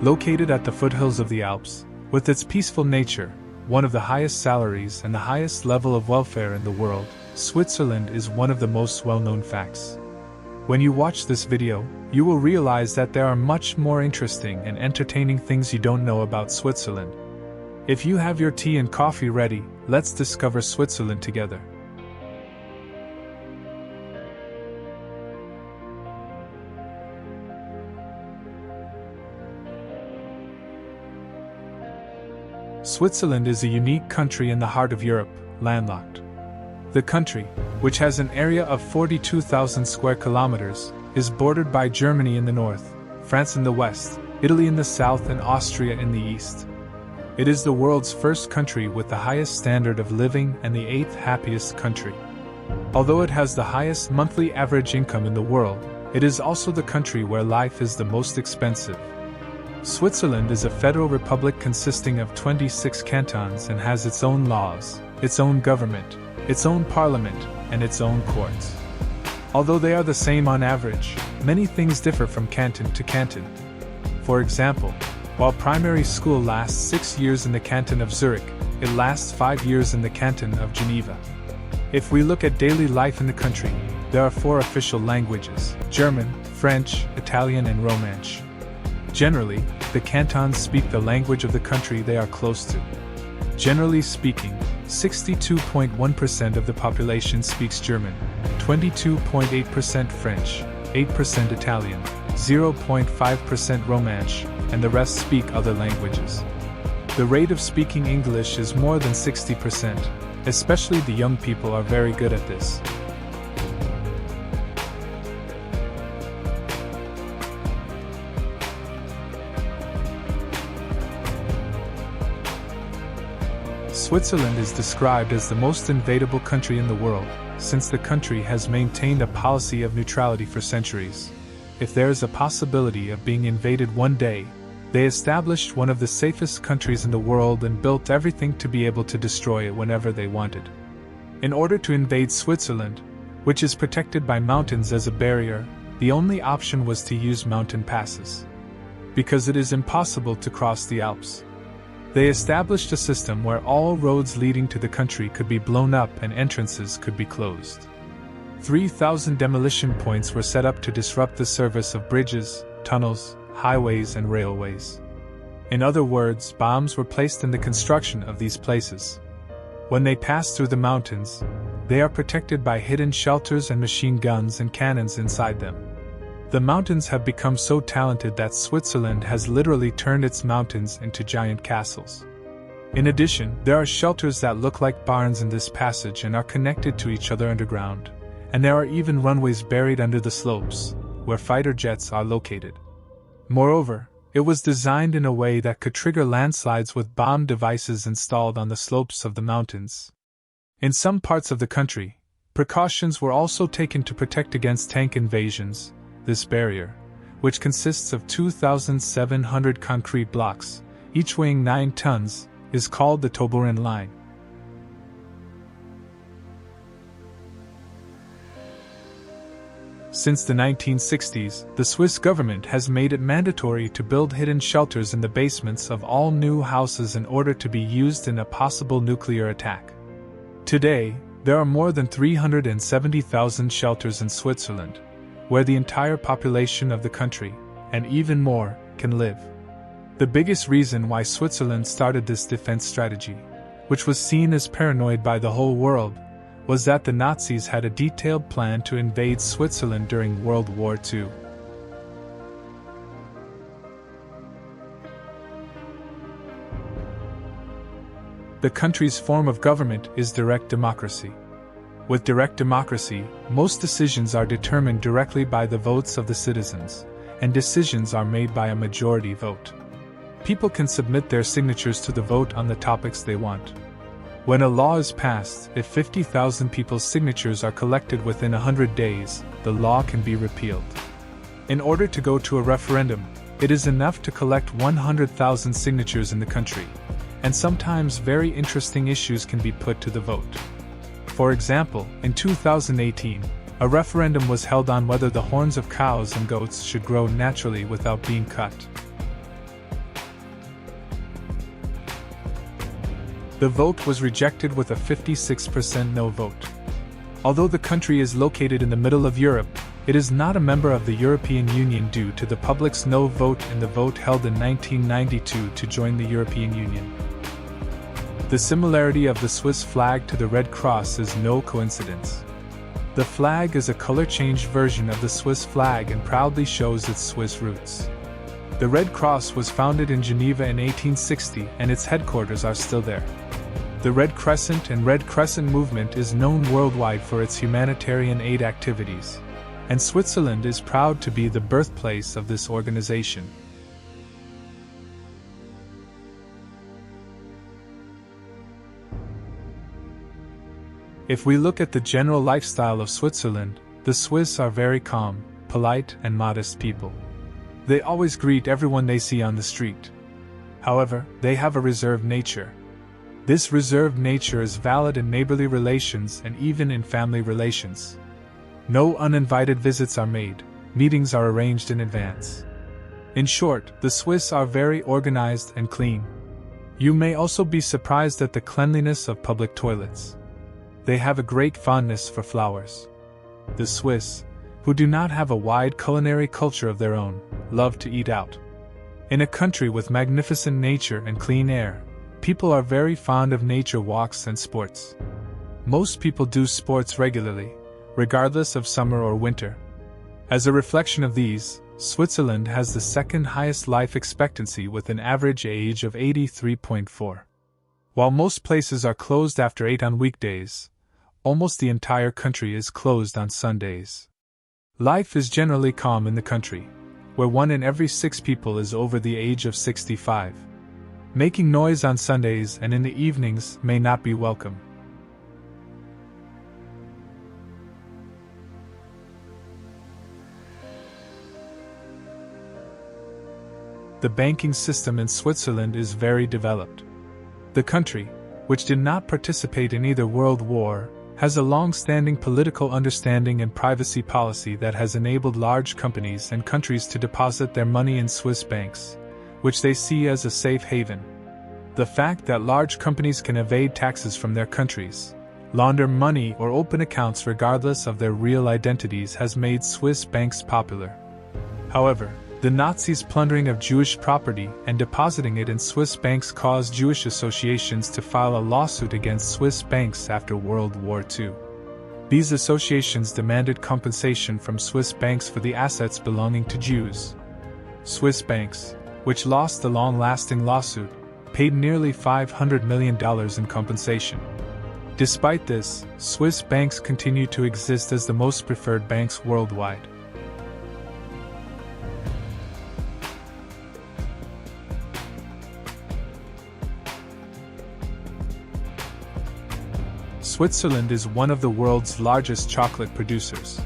Located at the foothills of the Alps, with its peaceful nature, one of the highest salaries and the highest level of welfare in the world, Switzerland is one of the most well-known facts. When you watch this video, you will realize that there are much more interesting and entertaining things you don't know about Switzerland. If you have your tea and coffee ready, let's discover Switzerland together. Switzerland is a unique country in the heart of Europe, landlocked. The country, which has an area of 42,000 square kilometers, is bordered by Germany in the north, France in the west, Italy in the south and Austria in the east. It is the world's first country with the highest standard of living and the 8th happiest country. Although it has the highest monthly average income in the world, it is also the country where life is the most expensive. Switzerland is a federal republic consisting of 26 cantons and has its own laws, its own government, its own parliament, and its own courts. Although they are the same on average, many things differ from canton to canton. For example, while primary school lasts 6 years in the canton of Zurich, it lasts 5 years in the canton of Geneva. If we look at daily life in the country, there are 4 official languages: German, French, Italian, and Romansh. Generally, the cantons speak the language of the country they are close to. Generally speaking, 62.1% of the population speaks German, 22.8% French, 8% Italian, 0.5% Romansh, and the rest speak other languages. The rate of speaking English is more than 60%, especially the young people are very good at this. Switzerland is described as the most invadable country in the world, since the country has maintained a policy of neutrality for centuries. If there is a possibility of being invaded one day, they established one of the safest countries in the world and built everything to be able to destroy it whenever they wanted. In order to invade Switzerland, which is protected by mountains as a barrier, the only option was to use mountain passes. Because it is impossible to cross the Alps, they established a system where all roads leading to the country could be blown up and entrances could be closed. 3,000 demolition points were set up to disrupt the service of bridges, tunnels, highways, and railways. In other words, bombs were placed in the construction of these places. When they pass through the mountains, they are protected by hidden shelters and machine guns and cannons inside them. The mountains have become so talented that Switzerland has literally turned its mountains into giant castles. In addition, there are shelters that look like barns in this passage and are connected to each other underground, and there are even runways buried under the slopes, where fighter jets are located. Moreover, it was designed in a way that could trigger landslides with bomb devices installed on the slopes of the mountains. In some parts of the country, precautions were also taken to protect against tank invasions. This barrier, which consists of 2,700 concrete blocks, each weighing 9 tons, is called the Toblerone Line. Since the 1960s, the Swiss government has made it mandatory to build hidden shelters in the basements of all new houses in order to be used in a possible nuclear attack. Today, there are more than 370,000 shelters in Switzerland, where the entire population of the country, and even more, can live. The biggest reason why Switzerland started this defense strategy, which was seen as paranoid by the whole world, was that the Nazis had a detailed plan to invade Switzerland during World War II. The country's form of government is direct democracy. With direct democracy, most decisions are determined directly by the votes of the citizens, and decisions are made by a majority vote. People can submit their signatures to the vote on the topics they want. When a law is passed, if 50,000 people's signatures are collected within 100 days, the law can be repealed. In order to go to a referendum, it is enough to collect 100,000 signatures in the country, and sometimes very interesting issues can be put to the vote. For example, in 2018, a referendum was held on whether the horns of cows and goats should grow naturally without being cut. The vote was rejected with a 56% no vote. Although the country is located in the middle of Europe, it is not a member of the European Union due to the public's no vote in the vote held in 1992 to join the European Union. The similarity of the Swiss flag to the Red Cross is no coincidence. The flag is a color-changed version of the Swiss flag and proudly shows its Swiss roots. The Red Cross was founded in Geneva in 1860 and its headquarters are still there. The Red Crescent and Red Crescent movement is known worldwide for its humanitarian aid activities, and Switzerland is proud to be the birthplace of this organization. If we look at the general lifestyle of Switzerland, the Swiss are very calm, polite, and modest people. They always greet everyone they see on the street. However, they have a reserved nature. This reserved nature is valid in neighborly relations and even in family relations. No uninvited visits are made, meetings are arranged in advance. In short, the Swiss are very organized and clean. You may also be surprised at the cleanliness of public toilets. They have a great fondness for flowers. The Swiss, who do not have a wide culinary culture of their own, love to eat out. In a country with magnificent nature and clean air, people are very fond of nature walks and sports. Most people do sports regularly, regardless of summer or winter. As a reflection of these, Switzerland has the second highest life expectancy with an average age of 83.4. While most places are closed after 8 on weekdays, almost the entire country is closed on Sundays. Life is generally calm in the country, where 1 in every 6 people is over the age of 65. Making noise on Sundays and in the evenings may not be welcome. The banking system in Switzerland is very developed. The country, which did not participate in either World War, has a long-standing political understanding and privacy policy that has enabled large companies and countries to deposit their money in Swiss banks, which they see as a safe haven. The fact that large companies can evade taxes from their countries, launder money or open accounts regardless of their real identities has made Swiss banks popular. However, the Nazis' plundering of Jewish property and depositing it in Swiss banks caused Jewish associations to file a lawsuit against Swiss banks after World War II. These associations demanded compensation from Swiss banks for the assets belonging to Jews. Swiss banks, which lost the long-lasting lawsuit, paid nearly $500 million in compensation. Despite this, Swiss banks continue to exist as the most preferred banks worldwide. Switzerland is one of the world's largest chocolate producers.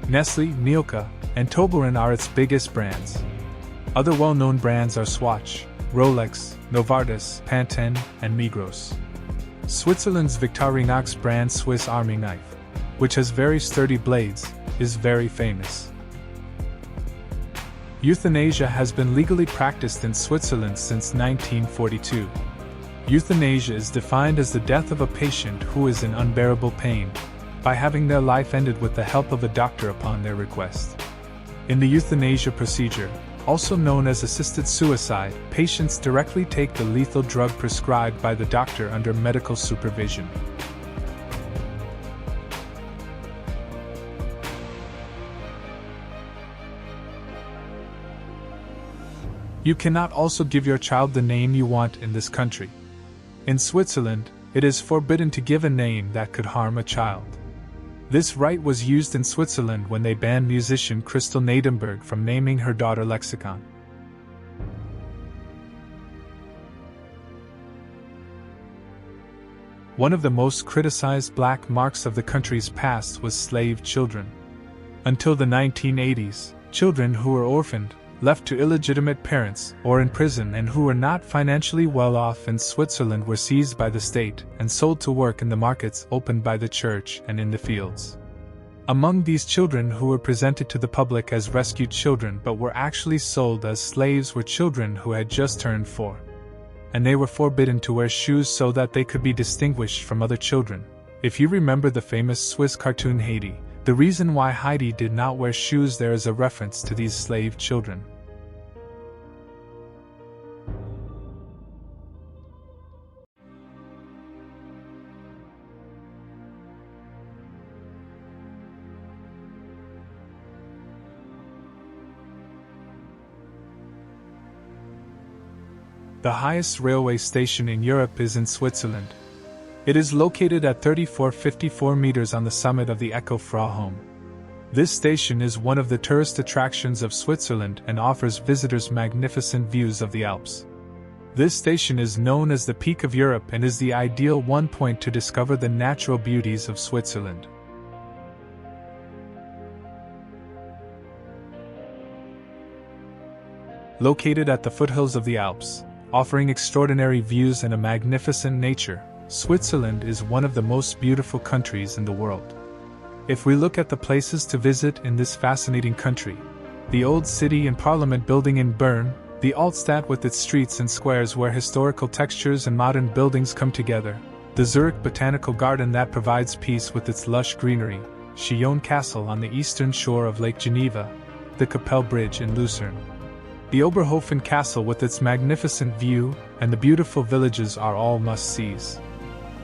Nestlé, Milka, and Toblerone are its biggest brands. Other well-known brands are Swatch, Rolex, Novartis, Pantene, and Migros. Switzerland's Victorinox brand Swiss Army knife, which has very sturdy blades, is very famous. Euthanasia has been legally practiced in Switzerland since 1942. Euthanasia is defined as the death of a patient who is in unbearable pain, by having their life ended with the help of a doctor upon their request. In the euthanasia procedure, also known as assisted suicide, patients directly take the lethal drug prescribed by the doctor under medical supervision. You cannot also give your child the name you want in this country. In Switzerland, it is forbidden to give a name that could harm a child. This right was used in Switzerland when they banned musician Christel Nadenberg from naming her daughter Lexicon. One of the most criticized black marks of the country's past was slave children. Until the 1980s, children who were orphaned, left to illegitimate parents, or in prison and who were not financially well off in Switzerland were seized by the state and sold to work in the markets opened by the church and in the fields. Among these children who were presented to the public as rescued children but were actually sold as slaves were children who had just turned 4. and they were forbidden to wear shoes so that they could be distinguished from other children. If you remember the famous Swiss cartoon Heidi, the reason why Heidi did not wear shoes there is a reference to these slave children. The highest railway station in Europe is in Switzerland. It is located at 3454 meters on the summit of the Echo Frauholm. This station is one of the tourist attractions of Switzerland and offers visitors magnificent views of the Alps. This station is known as the Peak of Europe and is the ideal one point to discover the natural beauties of Switzerland. Located at the foothills of the Alps, offering extraordinary views and a magnificent nature, Switzerland is one of the most beautiful countries in the world. If we look at the places to visit in this fascinating country, the old city and parliament building in Bern, the Altstadt with its streets and squares where historical textures and modern buildings come together, the Zurich Botanical Garden that provides peace with its lush greenery, Chillon Castle on the eastern shore of Lake Geneva, the Capelle Bridge in Lucerne, the Oberhofen Castle with its magnificent view, and the beautiful villages are all must-sees.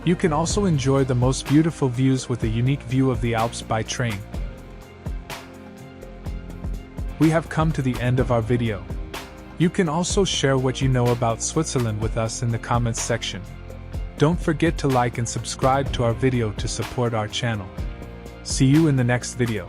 You can also enjoy the most beautiful views with a unique view of the Alps by train. We have come to the end of our video. You can also share what you know about Switzerland with us in the comments section. Don't forget to like and subscribe to our video to support our channel. See you in the next video.